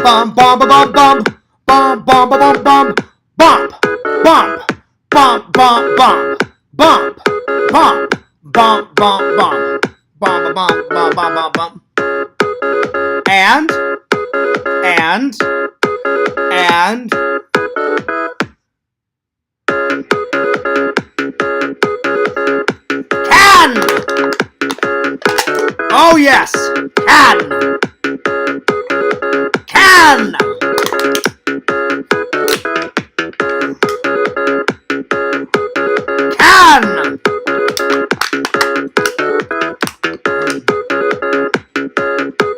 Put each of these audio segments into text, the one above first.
bum bum bum bum bum bum bum bum bump bump bump bump bump bump bump bump bump bump bump bump bump bump bump and and and can. Oh yes, can. Can. Can.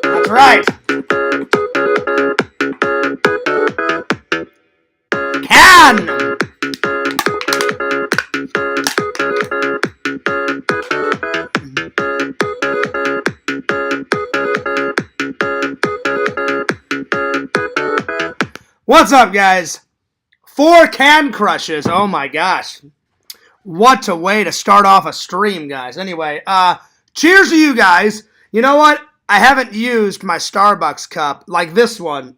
That's right. Can. What's up, guys? 4 can crushes. Oh my gosh. What a way to start off a stream, guys. Anyway, cheers to you guys. You know what? I haven't used my Starbucks cup like this one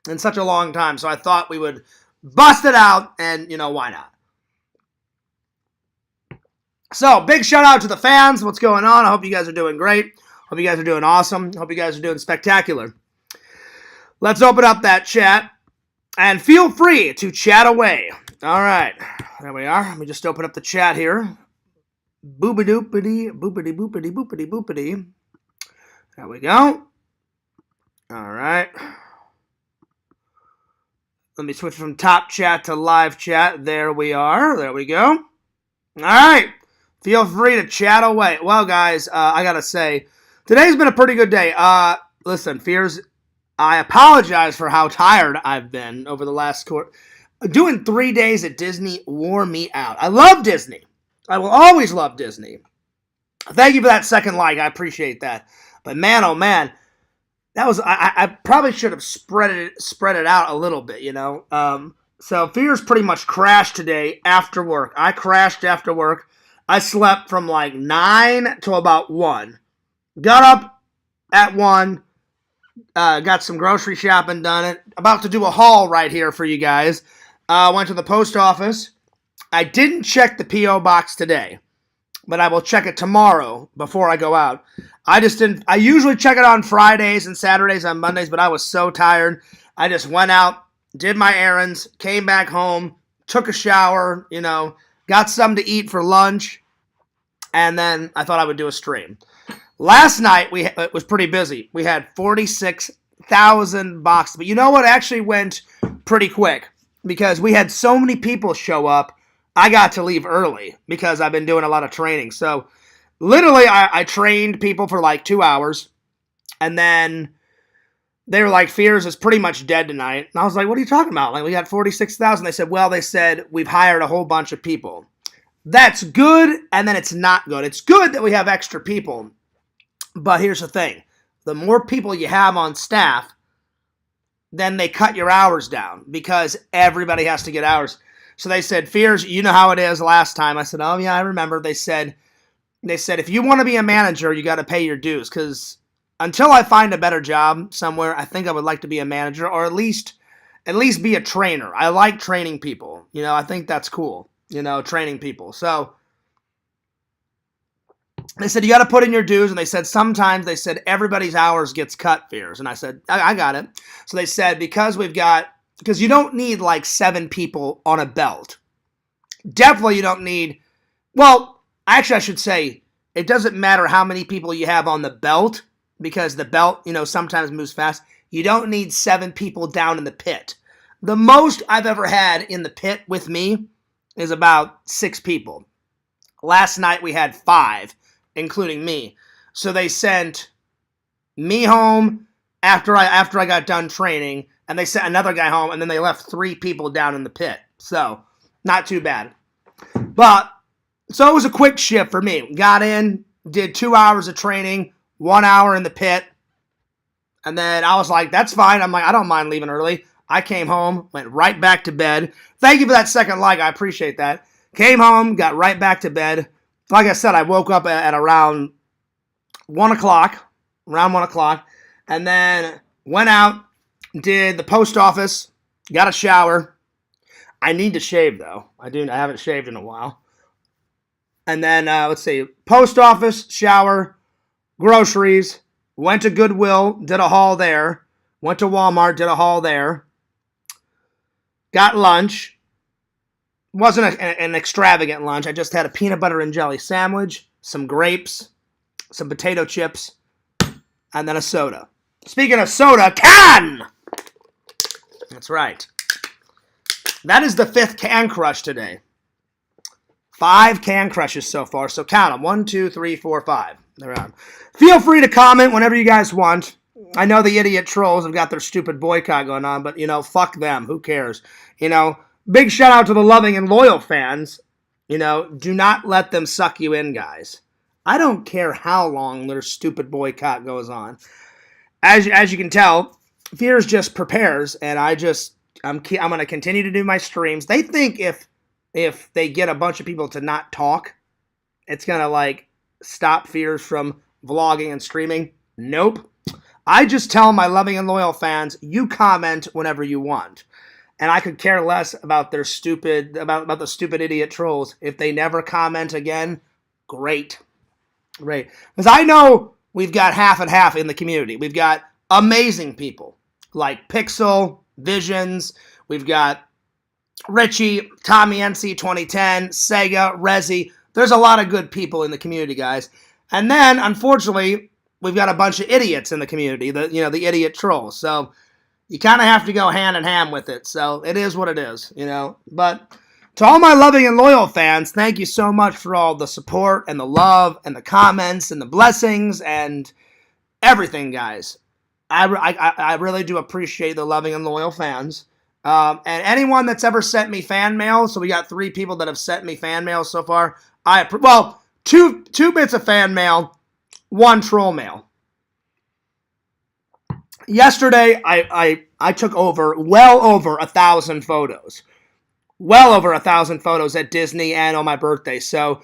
in such a long time, so I thought we would bust it out, and, why not? So, big shout out to the fans. What's going on? I hope you guys are doing great. Hope you guys are doing awesome. Hope you guys are doing spectacular. Let's open up that chat, and feel free to chat away. All right, there we are. Let me just open up the chat here. Boopity, boopity, boopity, boopity, boopity. There we go. All right. Let me switch from top chat to live chat. There we are. There we go. All right. Feel free to chat away. Well, guys, I got to say, today's been a pretty good day. Listen, Fears, I apologize for how tired I've been over the last quarter. Doing 3 days at Disney wore me out. I love Disney. I will always love Disney. Thank you for that second like. I appreciate that. But man, oh man, that was I probably should have spread it out a little bit, So Fears pretty much crashed today after work. I crashed after work. I slept from like 9 to about 1. Got up at 1. Got some grocery shopping done. About to do a haul right here for you guys. Went to the post office. I didn't check the P.O. box today, but I will check it tomorrow before I go out. I just didn't. I usually check it on Fridays and Saturdays and Mondays, but I was so tired. I just went out, did my errands, came back home, took a shower, got something to eat for lunch, and then I thought I would do a stream. Last night, it was pretty busy. We had 46,000 boxes. But you know what? It actually went pretty quick because we had so many people show up. I got to leave early because I've been doing a lot of training. So literally, I trained people for like 2 hours. And then they were like, Fears is pretty much dead tonight. And I was like, what are you talking about? Like, we got 46,000. They said, we've hired a whole bunch of people. That's good, and then it's not good. It's good that we have extra people. But here's the thing. The more people you have on staff, then they cut your hours down because everybody has to get hours. So they said, Fears, you know how it is last time. I said, oh, yeah, I remember. They said, if you want to be a manager, you got to pay your dues because until I find a better job somewhere, I think I would like to be a manager or at least be a trainer. I like training people. I think that's cool, training people. So they said, you got to put in your dues. And they said, sometimes everybody's hours gets cut, Fears. And I said, I got it. So they said, because you don't need like 7 people on a belt. Definitely you don't need, well, actually I should say, it doesn't matter how many people you have on the belt because the belt, sometimes moves fast. You don't need 7 people down in the pit. The most I've ever had in the pit with me is about 6 people. Last night we had 5. Including me. So they sent me home after I got done training, and they sent another guy home, and then they left 3 people down in the pit. So, not too bad. But, so it was a quick shift for me. Got in, did 2 hours of training, 1 hour in the pit, and then I was like, that's fine. I'm like, I don't mind leaving early. I came home, went right back to bed. Thank you for that second like. I appreciate that. Came home, got right back to bed. Like I said, I woke up at around 1 o'clock, and then went out, Did the post office, got a shower. I need to shave though. I haven't shaved in a while. And then let's see, post office, shower, groceries, went to Goodwill, did a haul there. Went to Walmart, did a haul there. Got lunch. Wasn't an extravagant lunch. I just had a peanut butter and jelly sandwich, some grapes, some potato chips, and then a soda. Speaking of soda, can! That's right. That is the 5th can crush today. 5 can crushes so far, so count them. 1, 2, 3, 4, 5. They're on. Feel free to comment whenever you guys want. I know the idiot trolls have got their stupid boycott going on, but, fuck them. Who cares? Big shout out to the loving and loyal fans. Do not let them suck you in, guys. I don't care how long their stupid boycott goes on. As you can tell, Fears just prepares, and I'm going to continue to do my streams. They think if they get a bunch of people to not talk, it's going to, stop Fears from vlogging and streaming. Nope. I just tell my loving and loyal fans, you comment whenever you want. And I could care less about their about the stupid idiot trolls. If they never comment again, great. Because I know we've got half and half in the community. We've got amazing people like Pixel, Visions. We've got Richie, Tommy NC 2010, Sega, Rezi. There's a lot of good people in the community, guys. And then, unfortunately, we've got a bunch of idiots in the community, the idiot trolls. So you kind of have to go hand in hand with it. So it is what it is, But to all my loving and loyal fans, thank you so much for all the support and the love and the comments and the blessings and everything, guys. I really do appreciate the loving and loyal fans. And anyone that's ever sent me fan mail, so we got 3 people that have sent me fan mail so far. Two bits of fan mail, 1 troll mail. Yesterday, I took well over 1,000 photos. Well over 1,000 photos at Disney and on my birthday. So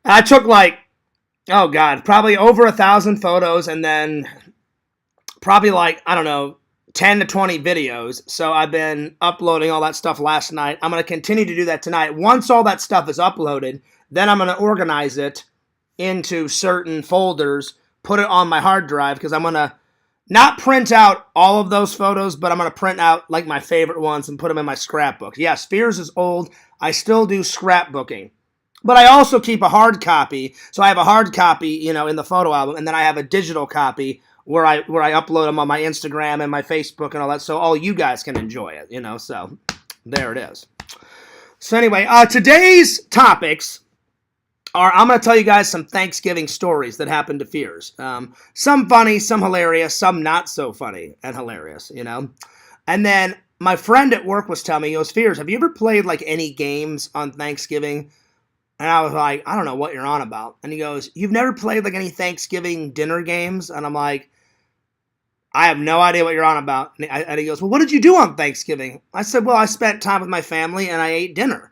I took probably over 1,000 photos and then probably 10 to 20 videos. So I've been uploading all that stuff last night. I'm going to continue to do that tonight. Once all that stuff is uploaded, then I'm going to organize it into certain folders, put it on my hard drive, because I'm going to not print out all of those photos, but I'm going to print out my favorite ones and put them in my scrapbook. Yes, Fears is old. I still do scrapbooking. But I also keep a hard copy. So I have a hard copy, in the photo album, and then I have a digital copy where I upload them on my Instagram and my Facebook and all that, so all you guys can enjoy it, So there it is. So anyway, today's topics are, I'm going to tell you guys some Thanksgiving stories that happened to Fears. Some funny, some hilarious, some not so funny and hilarious, And then my friend at work was telling me, he goes, Fears, have you ever played any games on Thanksgiving? And I was like, I don't know what you're on about. And he goes, you've never played any Thanksgiving dinner games? And I'm like, I have no idea what you're on about. And he goes, well, what did you do on Thanksgiving? I said, well, I spent time with my family and I ate dinner.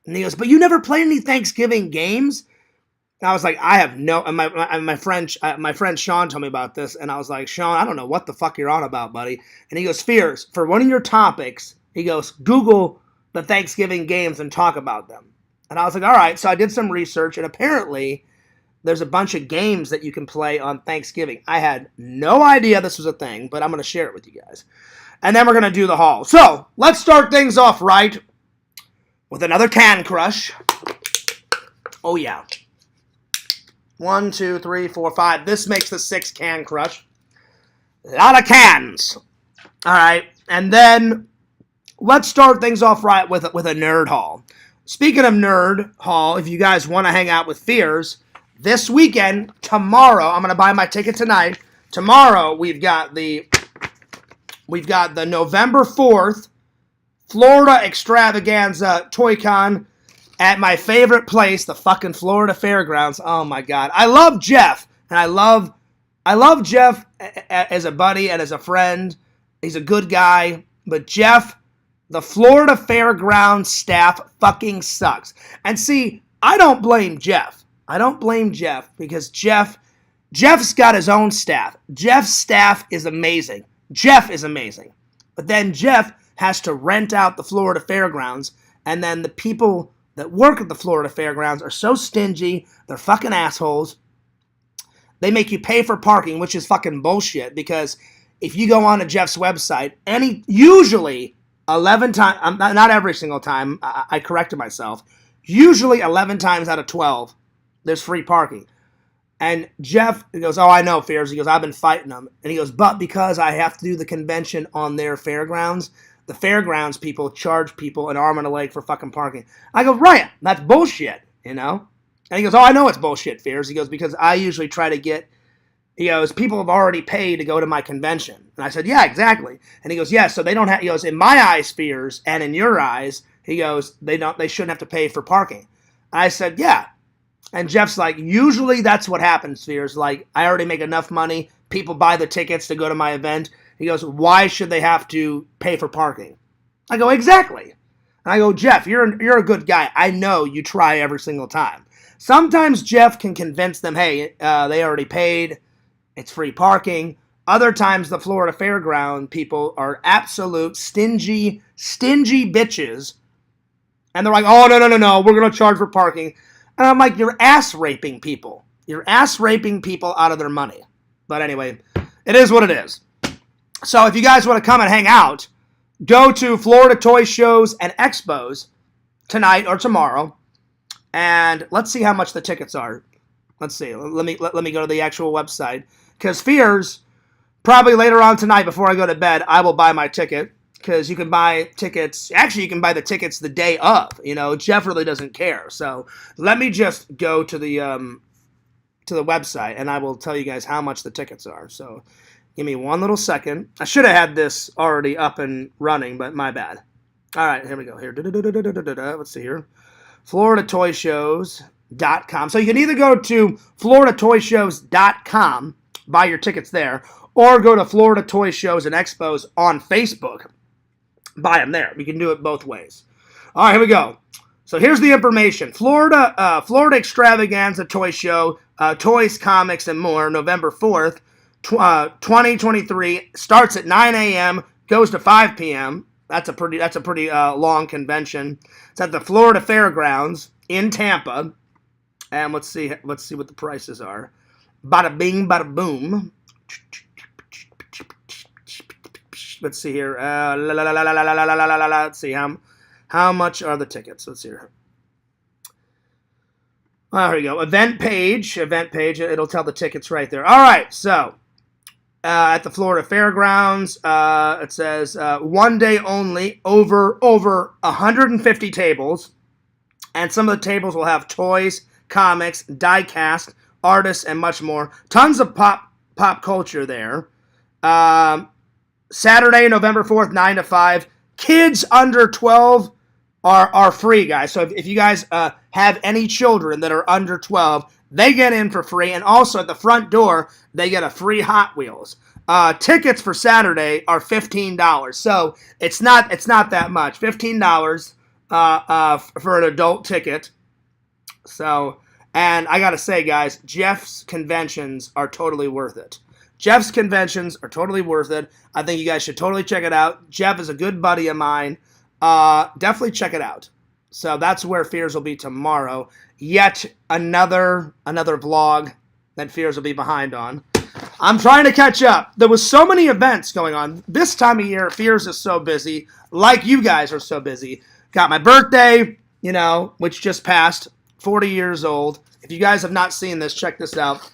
And he goes, but you never played any Thanksgiving games? And I was like, I have no. And my friend Sean told me about this, and I was like, Sean, I don't know what the fuck you're on about, buddy. And he goes, Fears, for one of your topics, he goes, Google the Thanksgiving games and talk about them. And I was like, all right. So I did some research, and apparently there's a bunch of games that you can play on Thanksgiving. I had no idea this was a thing, but I'm going to share it with you guys. And then we're going to do the haul. So let's start things off right with another can crush. Oh, yeah. 1, 2, 3, 4, 5. This makes the 6th can crush. A lot of cans. All right. And then let's start things off right with a nerd haul. Speaking of nerd haul, if you guys want to hang out with Fears, this weekend, tomorrow, I'm going to buy my ticket tonight. Tomorrow, we've got the November 4th Florida Extravaganza Toy Con at my favorite place, the fucking Florida Fairgrounds. Oh my God. I love Jeff, and I love Jeff as a buddy and as a friend. He's a good guy, but Jeff, the Florida Fairgrounds staff fucking sucks. And see, I don't blame Jeff. I don't blame Jeff because Jeff's got his own staff. Jeff's staff is amazing. Jeff is amazing. But then Jeff has to rent out the Florida Fairgrounds, and then the people that work at the Florida Fairgrounds are so stingy, they're fucking assholes. They make you pay for parking, which is fucking bullshit, because if you go on to Jeff's website, usually 11 times, not every single time, I corrected myself, usually 11 times out of 12, there's free parking. And Jeff goes, oh, I know, Fears. He goes, I've been fighting them. And he goes, but because I have to do the convention on their fairgrounds, the fairgrounds people charge people an arm and a leg for fucking parking. I go, right, that's bullshit, you know? And he goes, oh, I know it's bullshit, Fears. He goes, because I usually try to get, he goes, people have already paid to go to my convention. And I said, yeah, exactly. And he goes, yeah, so they don't have, he goes, in my eyes, Fears, and in your eyes, he goes, they shouldn't have to pay for parking. I said, yeah. And Jeff's like, usually that's what happens, Fears. Like, I already make enough money. People buy the tickets to go to my event. He goes, why should they have to pay for parking? I go, exactly. And I go, Jeff, you're a good guy. I know you try every single time. Sometimes Jeff can convince them, hey, they already paid. It's free parking. Other times the Florida Fairground people are absolute stingy bitches. And they're like, oh, no, we're going to charge for parking. And I'm like, you're ass raping people. You're ass raping people out of their money. But anyway, it is what it is. So if you guys want to come and hang out, go to Florida Toy Shows and Expos tonight or tomorrow. And let's see how much the tickets are. Let's see. Let me go to the actual website. Because Fears, probably later on tonight before I go to bed, I will buy my ticket. Because you can buy tickets. Actually, you can buy the tickets the day of. You know, Jeff really doesn't care. So let me just go to the website, and I will tell you guys how much the tickets are. So give me one little second. I should have had this already up and running, but my bad. All right, here we go. Here, let's see here. FloridaToyShows.com. So you can either go to FloridaToyShows.com, buy your tickets there, or go to Florida Toy Shows and Expos on Facebook. Buy them there. We can do it both ways. All right, here we go. So here's the information. Florida Extravaganza Toy Show, toys, comics, and more, November 4th, 2023, starts at 9 a.m., goes to 5 p.m. That's a pretty long convention. It's at the Florida Fairgrounds in Tampa. And let's see what the prices are. Bada bing, bada boom. Let's see here. Let's see how much are the tickets. Let's see here. Oh, here we go. Event page. It'll tell the tickets right there. All right. So at the Florida Fairgrounds, it says 1 day only. Over 150 tables, and some of the tables will have toys, comics, die-cast, artists, and much more. Tons of pop culture there. Saturday, November 4th, 9 to 5. Kids under 12 are free, guys. So if you guys have any children that are under 12, they get in for free. And also at the front door, they get a free Hot Wheels. Tickets for Saturday are $15. So it's not that much. $15 for an adult ticket. So, and I gotta say, guys, Jeff's conventions are totally worth it. Jeff's conventions are totally worth it. I think you guys should totally check it out. Jeff is a good buddy of mine. Definitely check it out. So that's where Fears will be tomorrow. Yet another vlog that Fears will be behind on. I'm trying to catch up. There was so many events going on. This time of year, Fears is so busy. Like you guys are so busy. Got my birthday, which just passed. 40 years old. If you guys have not seen this, check this out.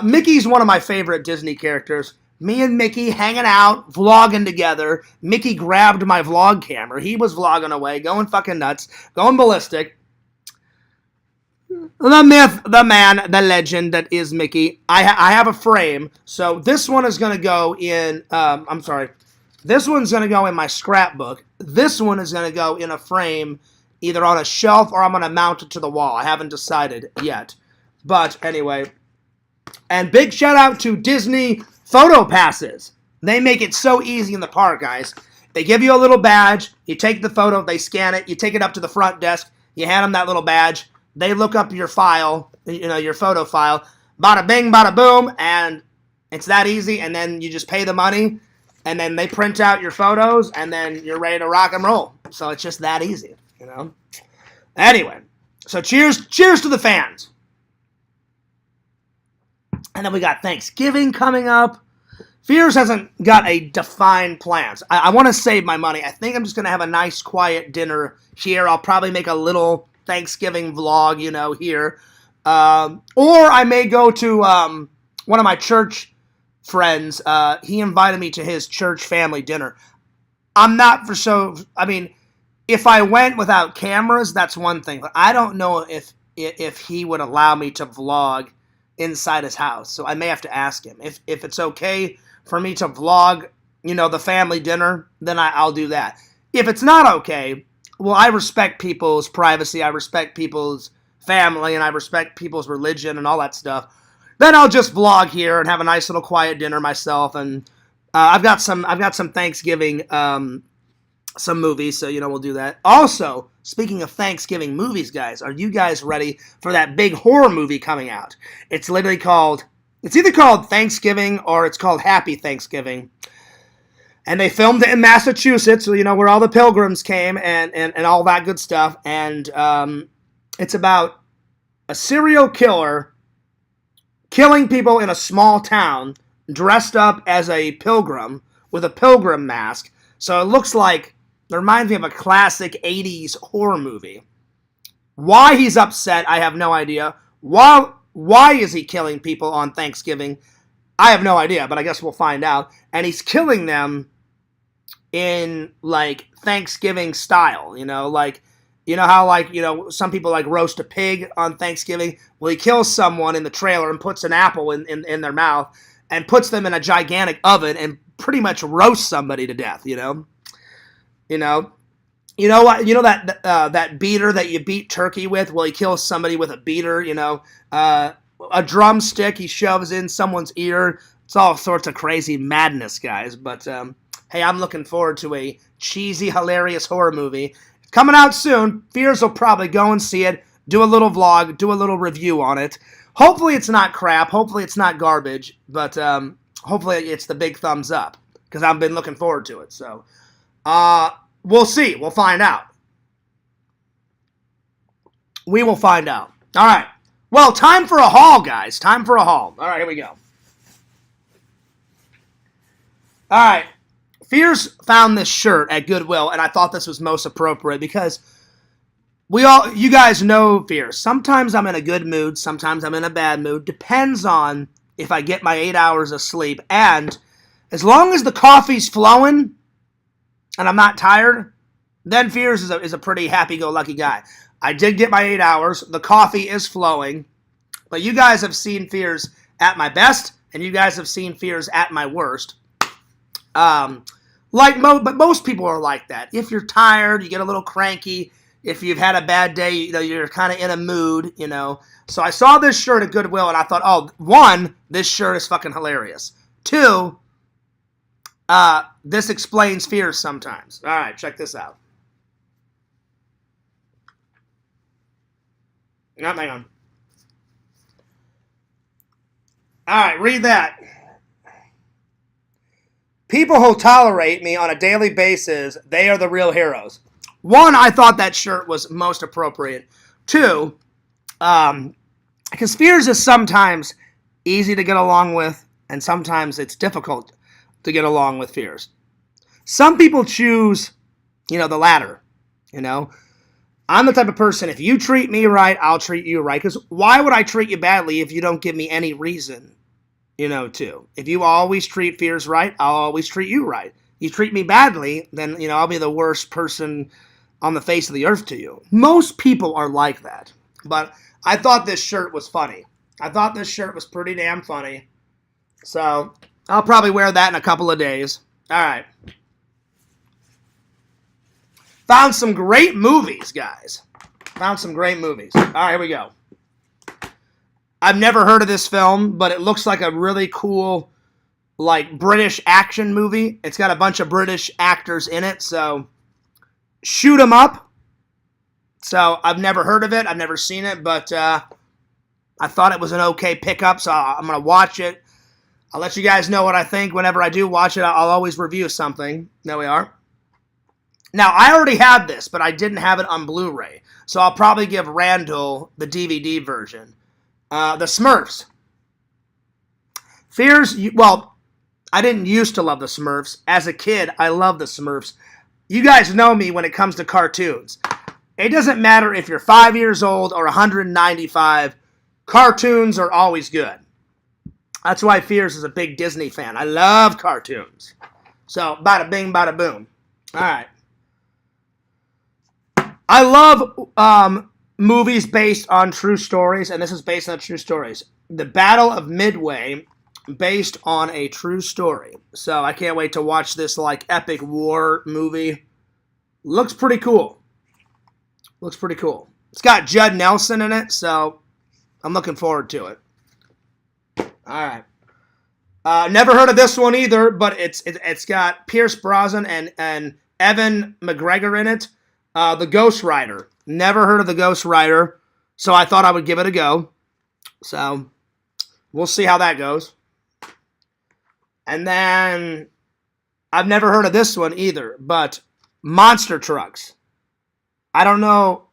Mickey's one of my favorite Disney characters. Me and Mickey hanging out, vlogging together. Mickey grabbed my vlog camera. He was vlogging away, going fucking nuts, going ballistic. The myth, the man, the legend that is Mickey. I have a frame, so this one is going to go in, this one's going to go in my scrapbook. This one is going to go in a frame, either on a shelf or I'm going to mount it to the wall. I haven't decided yet. But anyway, and big shout out to Disney Photo Passes. They make it so easy in the park, guys. They give you a little badge. You take the photo. They scan it. You take it up to the front desk. You hand them that little badge. They look up your file, your photo file. Bada bing, bada boom. And it's that easy. And then you just pay the money. and then they print out your photos, and then you're ready to rock and roll. So it's just that easy, you know. Anyway, so cheers to the fans. And then we got Thanksgiving coming up. Fears hasn't got a defined plans. I want to save my money. I think I'm just going to have a nice, quiet dinner here. I'll probably make a little Thanksgiving vlog, you know, here. Or I may go to one of my church friends. He invited me to his church family dinner. I'm not for so... I mean, if I went without cameras, that's one thing. But I don't know if he would allow me to vlog inside his house. So I may have to ask him. If it's okay for me to vlog, you know, the family dinner, then I'll do that. If it's not okay, well, I respect people's privacy. I respect people's family, and I respect people's religion and all that stuff. Then I'll just vlog here and have a nice little quiet dinner myself. And I've got some Thanksgiving some movies, so, you know, we'll do that. Also, speaking of Thanksgiving movies, guys, are you guys ready for that big horror movie coming out? It's literally called, it's either called Thanksgiving or it's called Happy Thanksgiving. And they filmed it in Massachusetts, so, you know, where all the pilgrims came and all that good stuff. And it's about a serial killer killing people in a small town dressed up as a pilgrim with a pilgrim mask. So it looks like, it reminds me of a classic 80s horror movie. Why he's upset, I have no idea. Why is he killing people on Thanksgiving? I have no idea, but I guess we'll find out. And he's killing them in, like, Thanksgiving style, you know? Like, you know how, like, you know, some people, like, roast a pig on Thanksgiving? Well, he kills someone in the trailer and puts an apple in their mouth and puts them in a gigantic oven and pretty much roasts somebody to death, you know? You know what? You know that beater that you beat turkey with? Well, he kills somebody with a beater, you know. A drumstick he shoves in someone's ear. It's all sorts of crazy madness, guys. But, hey, I'm looking forward to a cheesy, hilarious horror movie. It's coming out soon. Fears will probably go and see it, do a little vlog, do a little review on it. Hopefully it's not crap. Hopefully it's not garbage. But hopefully it's the big thumbs up, because I've been looking forward to it. So, we'll see. We'll find out. We will find out. All right. Well, time for a haul, guys. Time for a haul. All right, here we go. All right. Fears found this shirt at Goodwill, and I thought this was most appropriate because you guys know Fears. Sometimes I'm in a good mood. Sometimes I'm in a bad mood. Depends on if I get my 8 hours of sleep. And as long as the coffee's flowing and I'm not tired, then Fears is a pretty happy-go-lucky guy. I did get my 8 hours. The coffee is flowing. But you guys have seen Fears at my best, and you guys have seen Fears at my worst. But most people are like that. If you're tired, you get a little cranky. If you've had a bad day, you know, you're kind of in a mood, you know. So I saw this shirt at Goodwill, and I thought, oh, one, this shirt is fucking hilarious. Two, this explains Fears sometimes. All right, check this out. Hang on. All right, read that. People who tolerate me on a daily basis, they are the real heroes. One, I thought that shirt was most appropriate. Two, because Fears is sometimes easy to get along with, and sometimes it's difficult to get along with Fears. Some people choose, you know, the latter, you know. I'm the type of person, if you treat me right, I'll treat you right. Because why would I treat you badly if you don't give me any reason, you know, to? If you always treat Fears right, I'll always treat you right. You treat me badly, then, you know, I'll be the worst person on the face of the earth to you. Most people are like that. But I thought this shirt was funny. I thought this shirt was pretty damn funny. So I'll probably wear that in a couple of days. All right. Found some great movies, guys. Found some great movies. All right, here we go. I've never heard of this film, but it looks like a really cool, like, British action movie. It's got a bunch of British actors in it, so Shoot 'em Up. So I've never heard of it. I've never seen it, but I thought it was an okay pickup, so I'm going to watch it. I'll let you guys know what I think whenever I do watch it. I'll always review something. There we are. Now, I already had this, but I didn't have it on Blu-ray. So I'll probably give Randall the DVD version. The Smurfs. Fears, well, I didn't used to love the Smurfs. As a kid, I love the Smurfs. You guys know me when it comes to cartoons. It doesn't matter if you're 5 years old or 195. Cartoons are always good. That's why Fears is a big Disney fan. I love cartoons. So, bada bing, bada boom. All right. I love movies based on true stories, and this is based on true stories. The Battle of Midway, based on a true story. So I can't wait to watch this like epic war movie. Looks pretty cool. Looks pretty cool. It's got Judd Nelson in it, so I'm looking forward to it. All right. Never heard of this one either, but it's got Pierce Brosnan and Evan McGregor in it. The Ghost Rider. Never heard of the Ghost Rider, so I thought I would give it a go. So we'll see how that goes. And then I've never heard of this one either, but Monster Trucks. I don't know.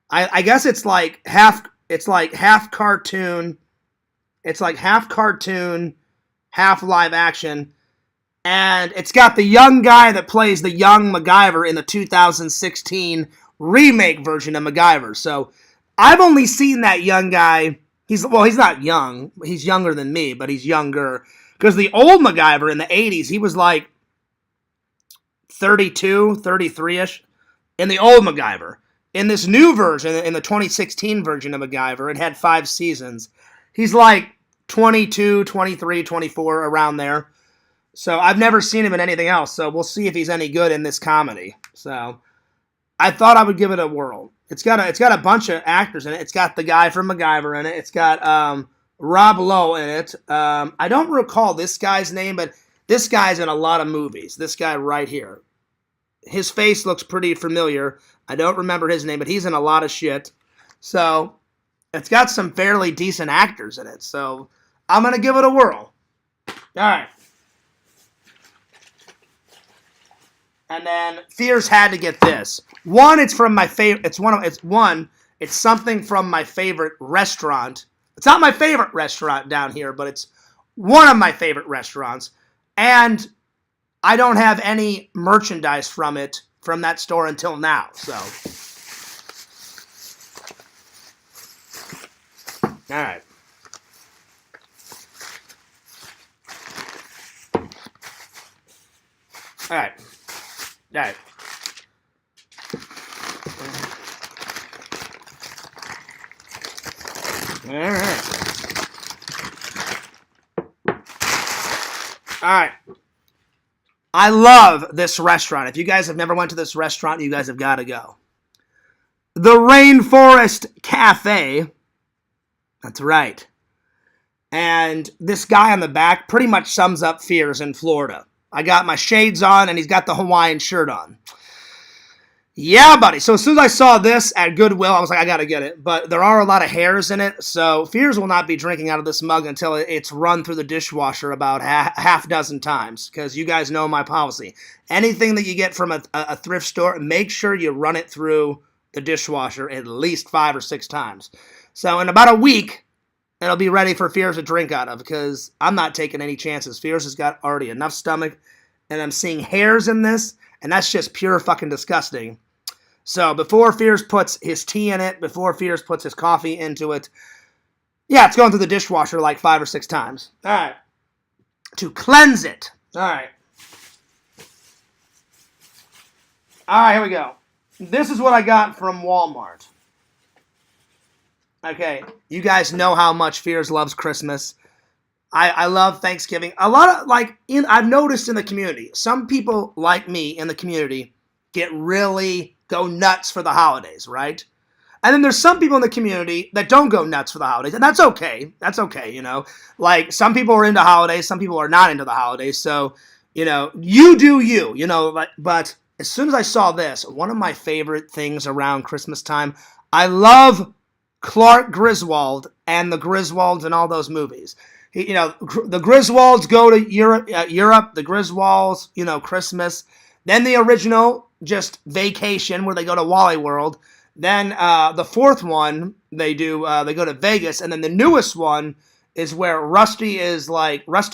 I guess it's like half cartoon. It's like half cartoon, half live action. And it's got the young guy that plays the young MacGyver in the 2016 remake version of MacGyver. So I've only seen that young guy. He's not young. He's younger than me, but he's younger. Because the old MacGyver in the 80s, he was like 32, 33-ish in the old MacGyver. In this new version, in the 2016 version of MacGyver, it had 5 seasons. He's like 22, 23, 24, around there. So I've never seen him in anything else, so we'll see if he's any good in this comedy. So I thought I would give it a whirl. It's got a bunch of actors in it. It's got the guy from MacGyver in it. It's got Rob Lowe in it. I don't recall this guy's name, but this guy's in a lot of movies. This guy right here. His face looks pretty familiar. I don't remember his name, but he's in a lot of shit. So it's got some fairly decent actors in it. So I'm going to give it a whirl. All right. And then Fears had to get this. One, it's from my favorite. It's something from my favorite restaurant. It's not my favorite restaurant down here, but it's one of my favorite restaurants. And I don't have any merchandise from that store until now. So, all right. All right. All right. All right. All right. I love this restaurant. If you guys have never went to this restaurant, you guys have got to go. The Rainforest Cafe. That's right. And this guy on the back pretty much sums up Fears in Florida. I got my shades on, and he's got the Hawaiian shirt on. Yeah, buddy. So as soon as I saw this at Goodwill, I was like, I got to get it. But there are a lot of hairs in it, so Fears will not be drinking out of this mug until it's run through the dishwasher about half dozen times, because you guys know my policy. Anything that you get from a thrift store, make sure you run it through the dishwasher at least 5 or 6 times. So in about a week, it'll be ready for Fears to drink out of, because I'm not taking any chances. Fears has got already enough stomach, and I'm seeing hairs in this, and that's just pure fucking disgusting. So before Fears puts his tea in it, before Fears puts his coffee into it, yeah, it's going through the dishwasher like 5 or 6 times. All right. To cleanse it. All right. All right, here we go. This is what I got from Walmart. Okay, you guys know how much Fears loves Christmas. I love Thanksgiving. A lot of, I've noticed in the community, some people like me in the community go nuts for the holidays, right? And then there's some people in the community that don't go nuts for the holidays, and that's okay. That's okay, you know. Like, some people are into holidays, some people are not into the holidays, so, you know, you do you, you know. But as soon as I saw this, one of my favorite things around Christmas time, I love Clark Griswold and the Griswolds and all those movies. The Griswolds go to Europe. The Griswolds, Christmas. Then the original, just Vacation, where they go to Wally World. Then the fourth one, they go to Vegas. And then the newest one is where Rusty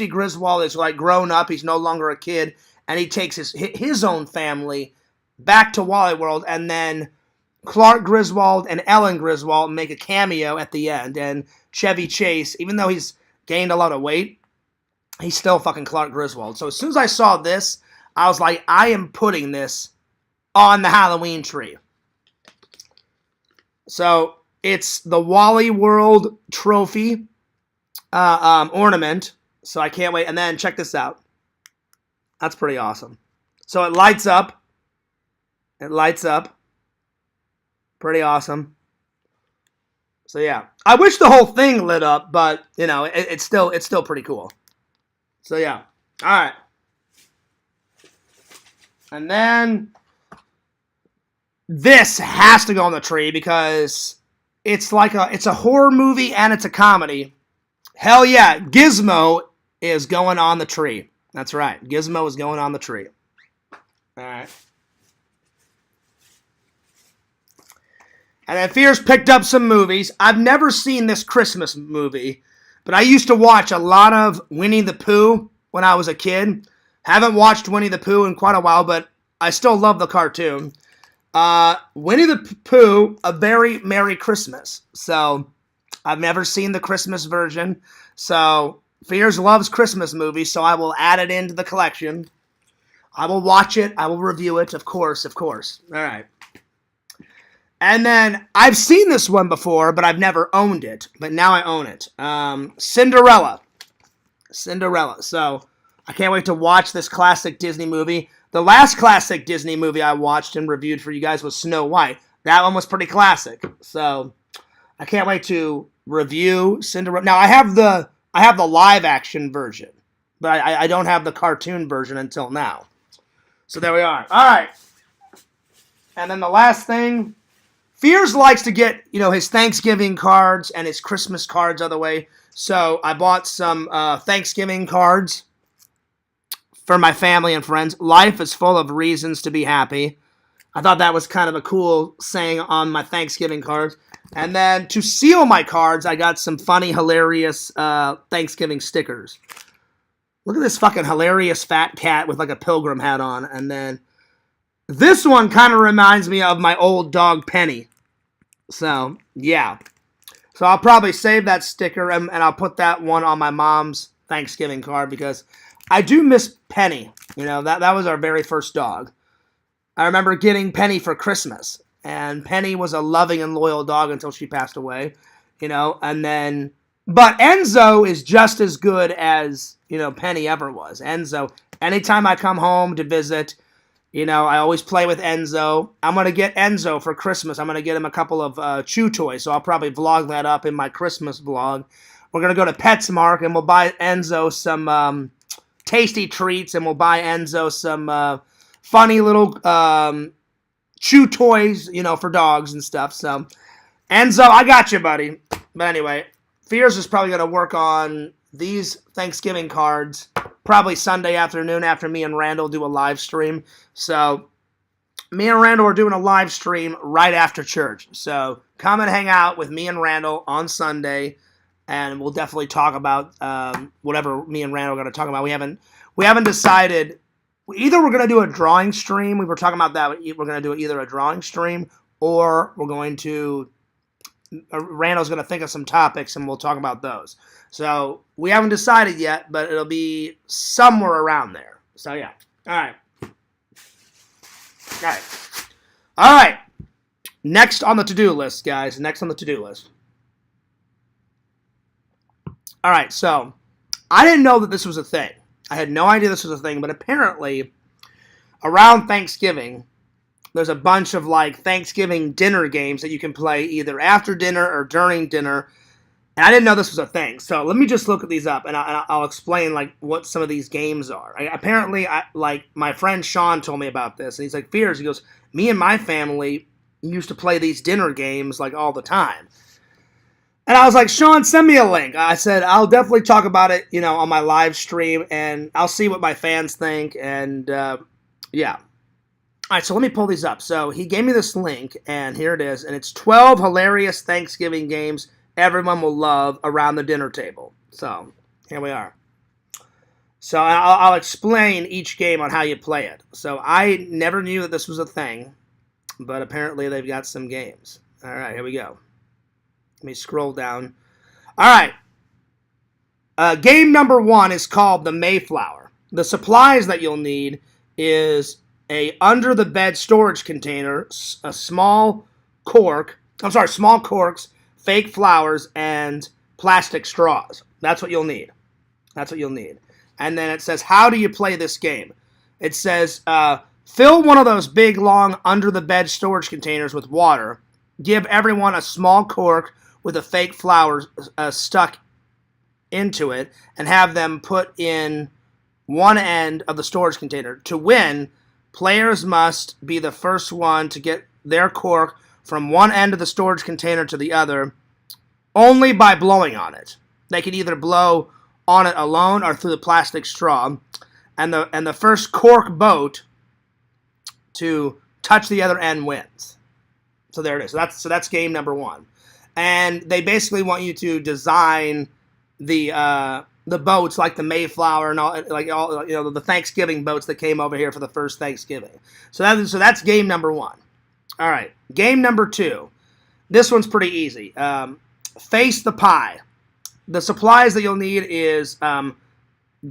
Griswold is like grown up. He's no longer a kid. And he takes his own family back to Wally World. And then Clark Griswold and Ellen Griswold make a cameo at the end. And Chevy Chase, even though he's gained a lot of weight, he's still fucking Clark Griswold. So as soon as I saw this, I was like, I am putting this on the Halloween tree. So it's the Wally World trophy ornament. So I can't wait. And then check this out. That's pretty awesome. So it lights up. It lights up. Pretty awesome. So yeah, I wish the whole thing lit up, but it's still pretty cool. So yeah, all right. And then this has to go on the tree because it's a horror movie and it's a comedy. Hell yeah, Gizmo is going on the tree. That's right, Gizmo is going on the tree. All right. And then Fears picked up some movies. I've never seen this Christmas movie, but I used to watch a lot of Winnie the Pooh when I was a kid. Haven't watched Winnie the Pooh in quite a while, but I still love the cartoon. Winnie the Pooh, A Very Merry Christmas. So, I've never seen the Christmas version. So, Fears loves Christmas movies, so I will add it into the collection. I will watch it. I will review it, of course. All right. And then, I've seen this one before, but I've never owned it. But now I own it. Cinderella. So, I can't wait to watch this classic Disney movie. The last classic Disney movie I watched and reviewed for you guys was Snow White. That one was pretty classic. So, I can't wait to review Cinderella. Now, I have the live action version, but I don't have the cartoon version until now. So, there we are. All right. And then the last thing, Fears likes to get, his Thanksgiving cards and his Christmas cards other way. So I bought some Thanksgiving cards for my family and friends. Life is full of reasons to be happy. I thought that was kind of a cool saying on my Thanksgiving cards. And then to seal my cards, I got some funny, hilarious Thanksgiving stickers. Look at this fucking hilarious fat cat with like a pilgrim hat on. And then this one kind of reminds me of my old dog, Penny. So, yeah. So I'll probably save that sticker and I'll put that one on my mom's Thanksgiving card because I do miss Penny. That was our very first dog. I remember getting Penny for Christmas. And Penny was a loving and loyal dog until she passed away. And then... But Enzo is just as good as, Penny ever was. Enzo, anytime I come home to visit... I always play with Enzo. I'm going to get Enzo for Christmas. I'm going to get him a couple of chew toys, so I'll probably vlog that up in my Christmas vlog. We're going to go to PetSmart, and we'll buy Enzo some tasty treats, and we'll buy Enzo some funny little chew toys, for dogs and stuff. So, Enzo, I got you, buddy. But anyway, Fears is probably going to work on these Thanksgiving cards probably Sunday afternoon after me and Randall do a live stream. So, me and Randall are doing a live stream right after church. So, come and hang out with me and Randall on Sunday, and we'll definitely talk about whatever me and Randall are going to talk about. We haven't decided. Either we're going to do a drawing stream. We were talking about that. We're going to do either a drawing stream or we're going to. Randall's going to think of some topics, and we'll talk about those. So, we haven't decided yet, but it'll be somewhere around there. So, yeah. All right. Next on the to-do list, guys. Next on the to-do list. All right, so I didn't know that this was a thing. I had no idea this was a thing, but apparently around Thanksgiving, there's a bunch of Thanksgiving dinner games that you can play either after dinner or during dinner. And I didn't know this was a thing. So let me just look at these up and I'll explain what some of these games are. Apparently, my friend Sean told me about this. And he's like, Fears, he goes, me and my family used to play these dinner games all the time. And I was like, Sean, send me a link. I said, I'll definitely talk about it, on my live stream, and I'll see what my fans think. And yeah. All right, so let me pull these up. So he gave me this link, and here it is. And it's 12 hilarious Thanksgiving games everyone will love around the dinner table. So here we are. So I'll explain each game on how you play it. So I never knew that this was a thing, but apparently they've got some games. All right, here we go. Let me scroll down. All right. Game number 1 is called the Mayflower. The supplies that you'll need is a under-the-bed storage container, a small corks, fake flowers, and plastic straws. That's what you'll need. And then it says, how do you play this game? It says, fill one of those big, long, under-the-bed storage containers with water. Give everyone a small cork with a fake flower stuck into it, and have them put in one end of the storage container. To win, players must be the first one to get their cork from one end of the storage container to the other, only by blowing on it. They can either blow on it alone or through the plastic straw, and the first cork boat to touch the other end wins. So there it is. So that's game number 1. And they basically want you to design the boats like the Mayflower and all the Thanksgiving boats that came over here for the first Thanksgiving. So that's game number 1. All right, game number 2. This one's pretty easy. Face the pie. The supplies that you'll need is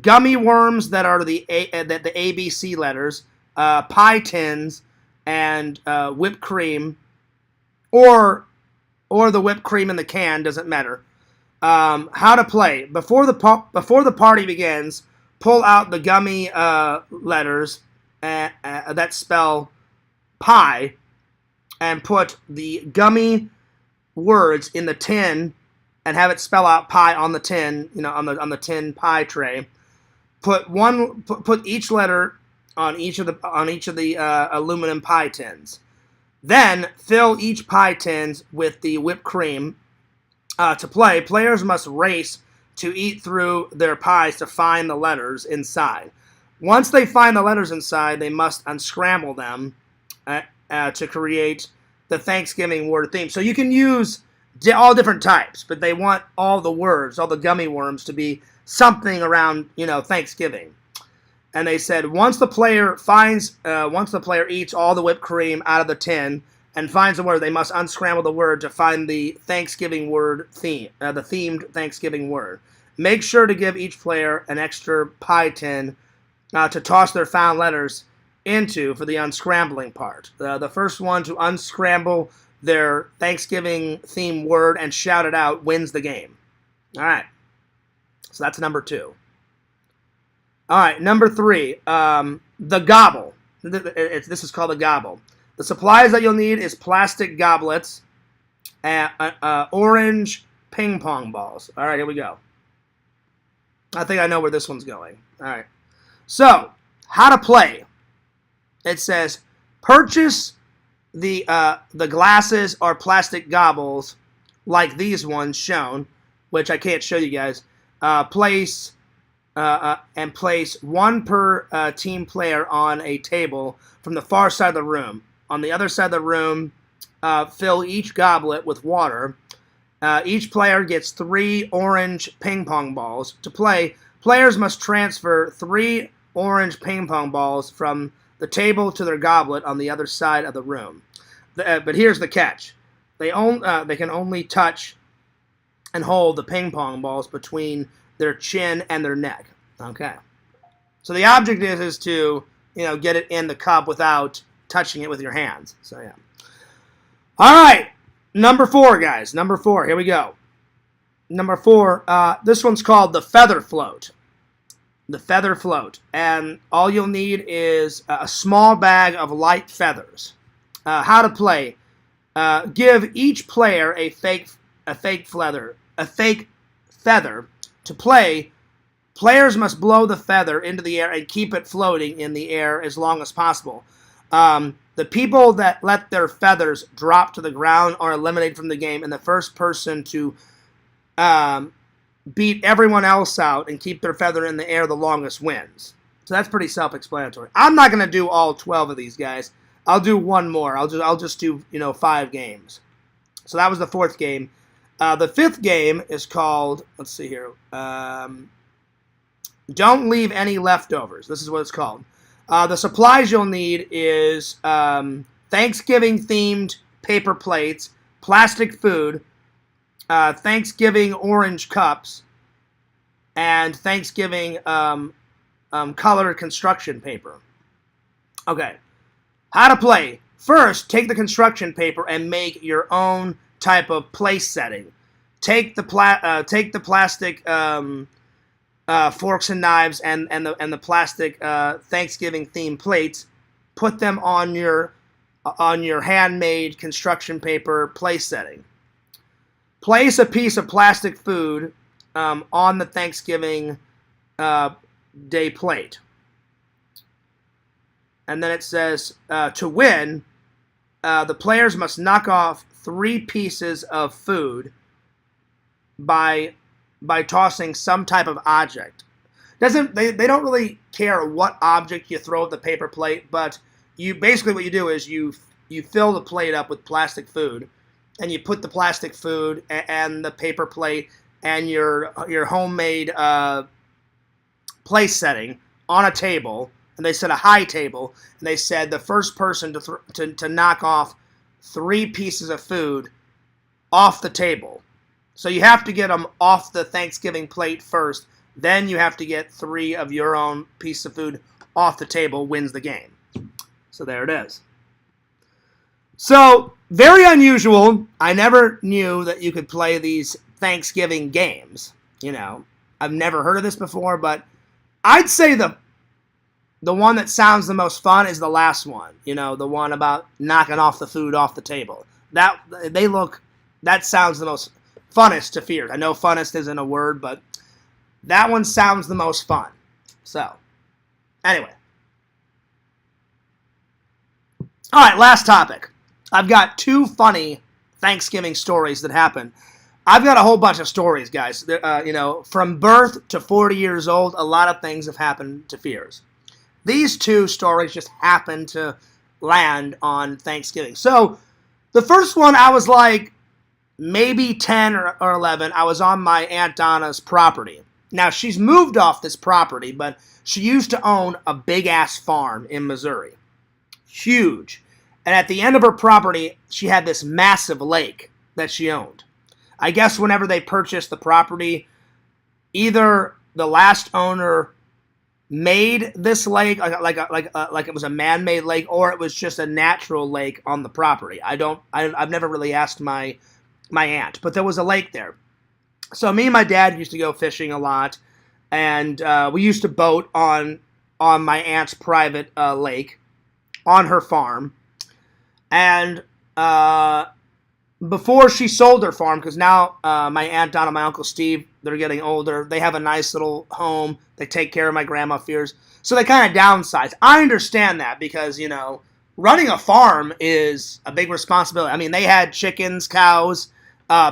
gummy worms that are the ABC letters, pie tins, and whipped cream, or the whipped cream in the can, doesn't matter. How to play. Before the party begins, pull out the gummy letters that spell pie, and put the gummy words in the tin, and have it spell out pie on the tin, on the tin pie tray. Put each letter on each of the aluminum pie tins. Then fill each pie tins with the whipped cream. To play, players must race to eat through their pies to find the letters inside. Once they find the letters inside, they must unscramble them to create the Thanksgiving word theme. So you can use all different types, but they want all the words, all the gummy worms, to be something around Thanksgiving. And they said once the player eats all the whipped cream out of the tin and finds the word, they must unscramble the word to find the Thanksgiving word theme, the themed Thanksgiving word. Make sure to give each player an extra pie tin to toss their found letters into for the unscrambling part. The first one to unscramble their Thanksgiving theme word and shout it out wins the game. All right. So that's number 2. All right, number 3, the gobble. This is called the gobble. The supplies that you'll need is plastic goblets and orange ping pong balls. All right, here we go. I think I know where this one's going. All right. So, how to play. It says, purchase the glasses or plastic gobbles like these ones shown, which I can't show you guys. Place one per team player on a table from the far side of the room. On the other side of the room, fill each goblet with water. Each player gets 3 orange ping pong balls. To play, players must transfer 3 orange ping pong balls from the table to their goblet on the other side of the room. But here's the catch. They can only touch and hold the ping pong balls between their chin and their neck. Okay. So the object is to, get it in the cup without touching it with your hands. So, yeah. All right. Number 4, guys. Number 4. Here we go. Number 4. This one's called the feather float. The feather float. And all you'll need is a small bag of light feathers. How to play. Give each player a fake feather. To play, players must blow the feather into the air and keep it floating in the air as long as possible. The people that let their feathers drop to the ground are eliminated from the game, and the first person to um, beat everyone else out and keep their feather in the air the longest wins. So that's pretty self-explanatory. I'm not going to do all 12 of these guys. I'll do one more. I'll just do 5 games. So that was the 4th game. The 5th game is called, let's see here, Don't Leave Any Leftovers. This is what it's called. The supplies you'll need is Thanksgiving-themed paper plates, plastic food, Thanksgiving orange cups, and Thanksgiving colored construction paper. Okay, how to play. First, take the construction paper and make your own type of place setting. Take the plastic forks and knives and the plastic Thanksgiving themed plates. Put them on your handmade construction paper place setting. Place a piece of plastic food on the Thanksgiving Day plate. And then it says, to win, the players must knock off 3 pieces of food by tossing some type of object. They don't really care what object you throw at the paper plate, but basically what you do is you fill the plate up with plastic food, and you put the plastic food and the paper plate and your homemade place setting on a table, and they set a high table, and they said the first person to knock off 3 pieces of food off the table. So you have to get them off the Thanksgiving plate first, then you have to get 3 of your own piece of food off the table, wins the game. So there it is. So, very unusual. I never knew that you could play these Thanksgiving games. I've never heard of this before, but I'd say the one that sounds the most fun is the last one. The one about knocking off the food off the table. That sounds the most funnest to fear. I know funnest isn't a word, but that one sounds the most fun. So, anyway. All right, last topic. I've got 2 funny Thanksgiving stories that happened. I've got a whole bunch of stories, guys. From birth to 40 years old, a lot of things have happened to Fears. These 2 stories just happened to land on Thanksgiving. So, the first one, I was like maybe 10 or 11. I was on my Aunt Donna's property. Now, she's moved off this property, but she used to own a big-ass farm in Missouri. Huge. And at the end of her property, she had this massive lake that she owned. I guess whenever they purchased the property, either the last owner made this lake like it was a man-made lake, or it was just a natural lake on the property. I've never really asked my aunt, but there was a lake there. So me and my dad used to go fishing a lot, and we used to boat on my aunt's private lake on her farm. And before she sold her farm, because now my Aunt Donna and my Uncle Steve, they're getting older. They have a nice little home. They take care of my grandma Fears. So they kind of downsized. I understand that because, running a farm is a big responsibility. I mean, they had chickens, cows,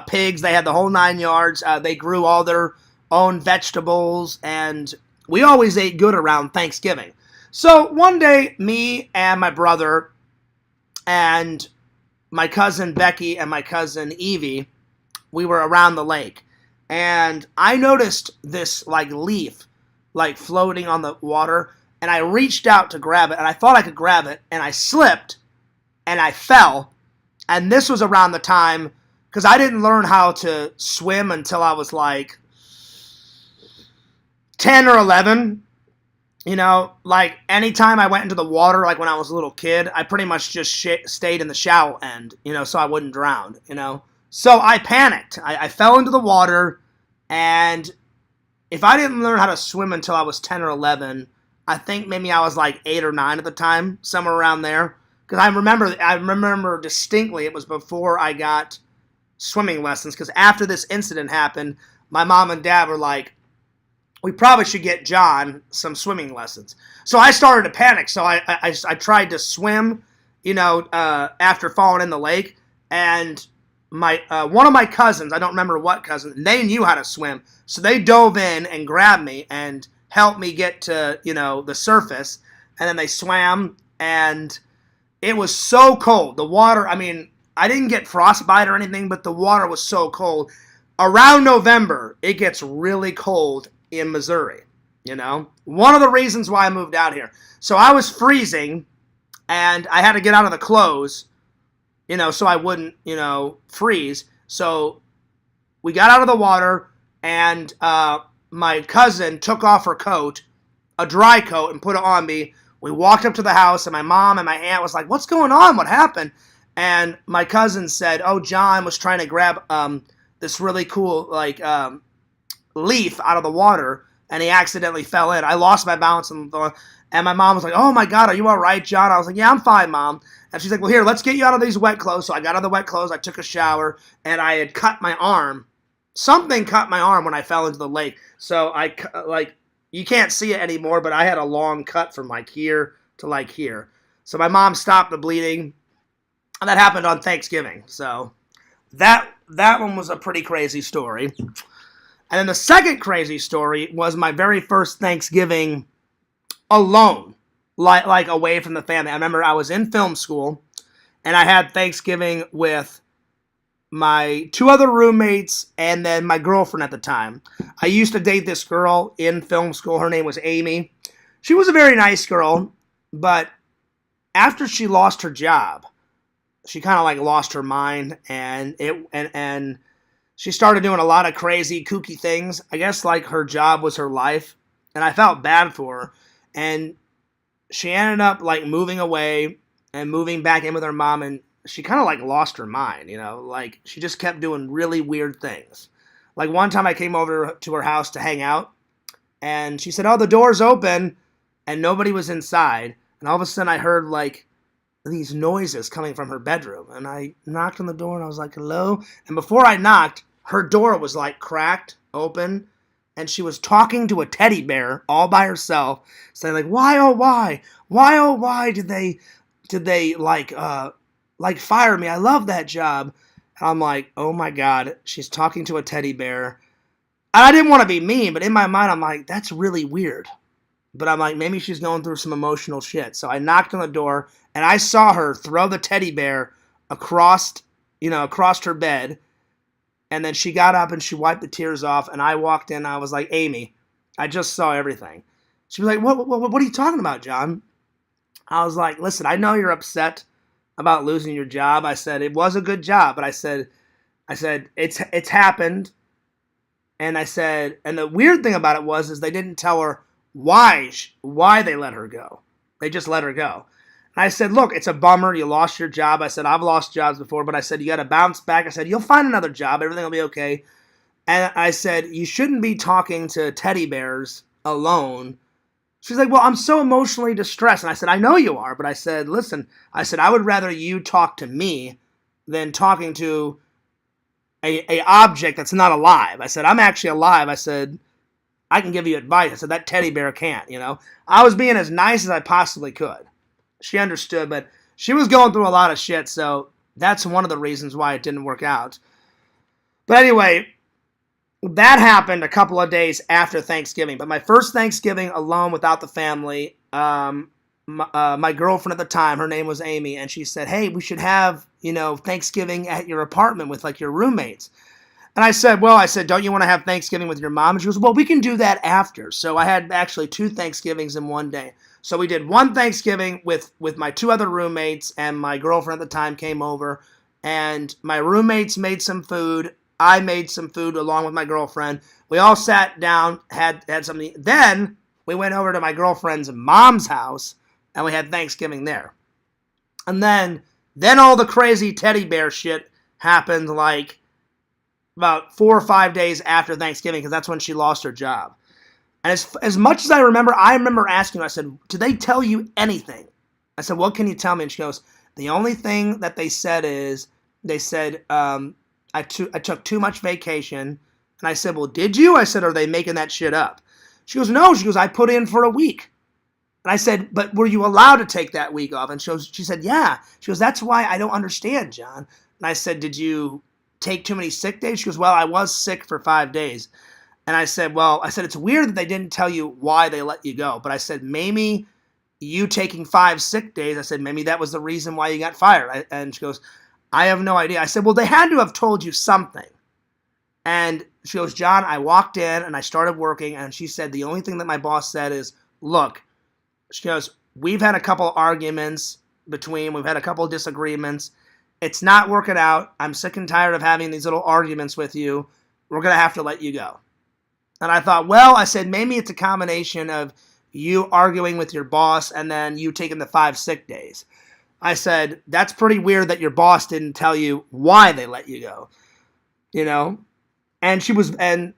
pigs. They had the whole 9 yards. They grew all their own vegetables, and we always ate good around Thanksgiving. So one day, me and my brother and my cousin Becky and my cousin Evie, we were around the lake. And I noticed this leaf floating on the water, and I reached out to grab it, and I thought I could grab it, and I slipped, and I fell. And this was around the time, because I didn't learn how to swim until I was 10 or 11. Anytime I went into the water, when I was a little kid, I pretty much just stayed in the shallow end, so I wouldn't drown, So I panicked. I fell into the water, and if I didn't learn how to swim until I was 10 or 11, I think maybe I was 8 or 9 at the time, somewhere around there. Because I remember distinctly it was before I got swimming lessons, because after this incident happened, my mom and dad were like, we probably should get John some swimming lessons. So I started to panic. So I tried to swim, after falling in the lake. And my one of my cousins, I don't remember what cousin, they knew how to swim, so they dove in and grabbed me and helped me get to, the surface, and then they swam, and it was so cold. The water, I mean, I didn't get frostbite or anything, but the water was so cold. Around November, it gets really cold in Missouri, One of the reasons why I moved out here. So I was freezing, and I had to get out of the clothes, so I wouldn't, freeze. So we got out of the water, and my cousin took off her coat, a dry coat, and put it on me. We walked up to the house, and my mom and my aunt was like, "What's going on? What happened?" And my cousin said, "Oh, John was trying to grab this really cool, leaf out of the water, and he accidentally fell in. I lost my balance, and my mom was like, 'Oh my God, are you all right, John?' I was like, 'Yeah, I'm fine, Mom.' And she's like, 'Well, here, let's get you out of these wet clothes.' So I got out of the wet clothes, I took a shower, and I had cut my arm. Something cut my arm when I fell into the lake. So you can't see it anymore, but I had a long cut from here to here. So my mom stopped the bleeding, and that happened on Thanksgiving. So that one was a pretty crazy story. And then the second crazy story was my very first Thanksgiving alone, like away from the family. I remember I was in film school, and I had Thanksgiving with my 2 other roommates and then my girlfriend at the time. I used to date this girl in film school. Her name was Amy. She was a very nice girl, but after she lost her job, she kind of lost her mind, and she started doing a lot of crazy, kooky things. I guess her job was her life, and I felt bad for her. And she ended up moving away and moving back in with her mom, and she kind of lost her mind, she just kept doing really weird things. One time I came over to her house to hang out, and she said, "Oh, the door's open," and nobody was inside. And all of a sudden I heard these noises coming from her bedroom, and I knocked on the door, and I was like, "Hello?" And before I knocked, her door was cracked open, and she was talking to a teddy bear all by herself, saying "Why, oh why, oh why did they fire me? I love that job." And I'm like, "Oh my God, she's talking to a teddy bear." And I didn't want to be mean, but in my mind I'm like, that's really weird. But I'm like, maybe she's going through some emotional shit. So I knocked on the door, and I saw her throw the teddy bear across her bed. And then she got up and she wiped the tears off, and I walked in, and I was like, "Amy, I just saw everything." She was like, what are you talking about, John?" I was like, "Listen, I know you're upset about losing your job." I said, "It was a good job," but I said, it's happened. And I said, and the weird thing about it is they didn't tell her why they let her go. They just let her go. And I said, "Look, it's a bummer. You lost your job." I said, "I've lost jobs before, but I said, you got to bounce back." I said, "You'll find another job. Everything will be okay." And I said, "You shouldn't be talking to teddy bears alone." She's like, "Well, I'm so emotionally distressed." And I said, "I know you are, but I said, listen, I would rather you talk to me than talking to a object that's not alive." I said, "I'm actually alive." I said, "I can give you advice." I said, "That teddy bear can't, I was being as nice as I possibly could. She understood, but she was going through a lot of shit, so that's one of the reasons why it didn't work out. But anyway, that happened a couple of days after Thanksgiving. But my first Thanksgiving alone without the family, my girlfriend at the time, her name was Amy, and she said, "Hey, we should have, Thanksgiving at your apartment with your roommates." And I said, "Don't you want to have Thanksgiving with your mom?" And she goes, "Well, we can do that after." So I had actually 2 Thanksgivings in one day. So we did one Thanksgiving with my 2 other roommates, and my girlfriend at the time came over, and my roommates made some food. I made some food along with my girlfriend. We all sat down, had something. Then we went over to my girlfriend's mom's house, and we had Thanksgiving there. And then all the crazy teddy bear shit happened about 4 or 5 days after Thanksgiving, because that's when she lost her job. And as much as I remember asking her, I said, "Did they tell you anything?" I said, "What can you tell me?" And she goes, "The only thing that they said is, they said I took too much vacation." And I said, "Well, did you?" I said, "Are they making that shit up?" She goes, "No." She goes, "I put in for a week." And I said, "But were you allowed to take that week off?" And she said, "Yeah." She goes, "That's why I don't understand, John." And I said, "Did you take too many sick days? She goes, well, I was sick for 5 days. And I said, well, it's weird that they didn't tell you why they let you go. But I said, maybe you taking 5 sick days, I said, maybe that was the reason why you got fired. And she goes, I have no idea. I said, well, they had to have told you something. And she goes, John, I walked in and I started working. And she said, the only thing that my boss said is, look, she goes, we've had a couple arguments we've had a couple disagreements. It's not working out. I'm sick and tired of having these little arguments with you. We're going to have to let you go. And I thought, well, I said, maybe it's a combination of you arguing with your boss and then you taking the 5 sick days. I said, that's pretty weird that your boss didn't tell you why they let you go. You know? And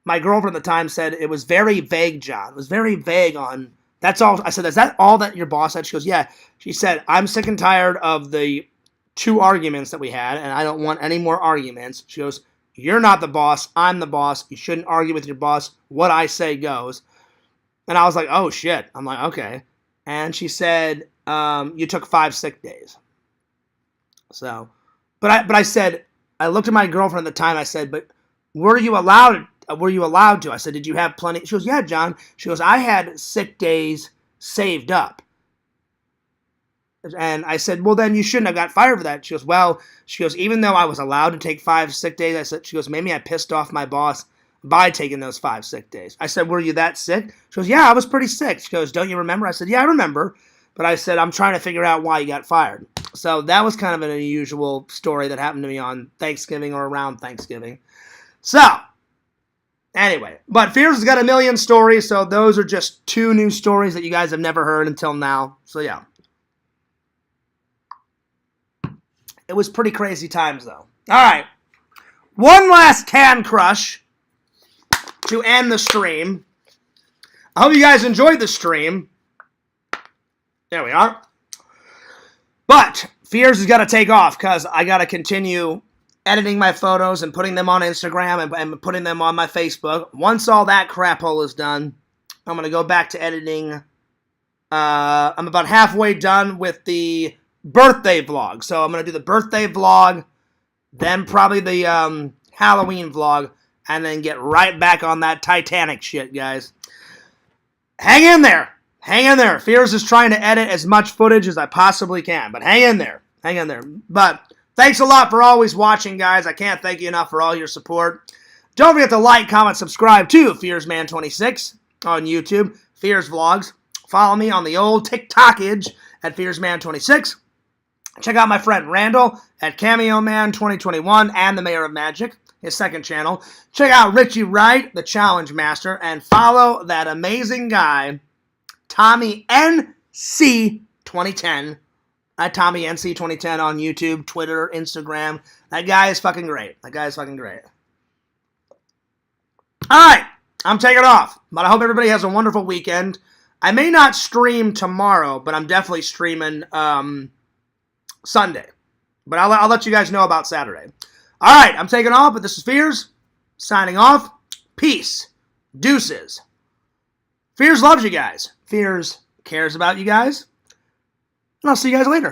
my girlfriend at the time said it was very vague, John. It was very vague on, that's all. I said, is that all that your boss said? She goes, yeah. She said, I'm sick and tired of the 2 arguments that we had, and I don't want any more arguments. She goes, you're not the boss. I'm the boss. You shouldn't argue with your boss. What I say goes. And I was like, oh, shit. I'm like, okay. And she said, you took 5 sick days. So, but I said, I looked at my girlfriend at the time. I said, but were you allowed to? I said, did you have plenty? She goes, yeah, John. She goes, I had sick days saved up. And I said, well, then you shouldn't have got fired for that. She goes, well, even though I was allowed to take 5 sick days, she goes, maybe I pissed off my boss by taking those 5 sick days. I said, were you that sick? She goes, yeah, I was pretty sick. She goes, don't you remember? I said, yeah, I remember. But I said, I'm trying to figure out why you got fired. So that was kind of an unusual story that happened to me on Thanksgiving or around Thanksgiving. So, anyway, but Fears has got a million stories, so those are just 2 new stories that you guys have never heard until now. So, yeah. It was pretty crazy times, though. All right. One last can crush to end the stream. I hope you guys enjoyed the stream. There we are. But Fears has got to take off because I got to continue editing my photos and putting them on Instagram and putting them on my Facebook. Once all that crap hole is done, I'm going to go back to editing. I'm about halfway done with the birthday vlog. So I'm going to do the birthday vlog, then probably the Halloween vlog, and then get right back on that Titanic shit, guys. Hang in there. Hang in there. Fears is trying to edit as much footage as I possibly can, but hang in there. Hang in there. But thanks a lot for always watching, guys. I can't thank you enough for all your support. Don't forget to like, comment, subscribe to FearsMan26 on YouTube, Fears Vlogs. Follow me on the old TikTokage at FearsMan26. Check out my friend Randall at CameoMan2021 and the Mayor of Magic, his second channel. Check out Richie Wright, the Challenge Master, and follow that amazing guy, Tommy NC2010. At Tommy NC2010 on YouTube, Twitter, Instagram. That guy is fucking great. That guy is fucking great. All right, I'm taking off, but I hope everybody has a wonderful weekend. I may not stream tomorrow, but I'm definitely streaming Sunday. But I'll let you guys know about Saturday. All right, I'm taking off, but this is Fears, signing off. Peace. Deuces. Fears loves you guys. Fears cares about you guys. And I'll see you guys later.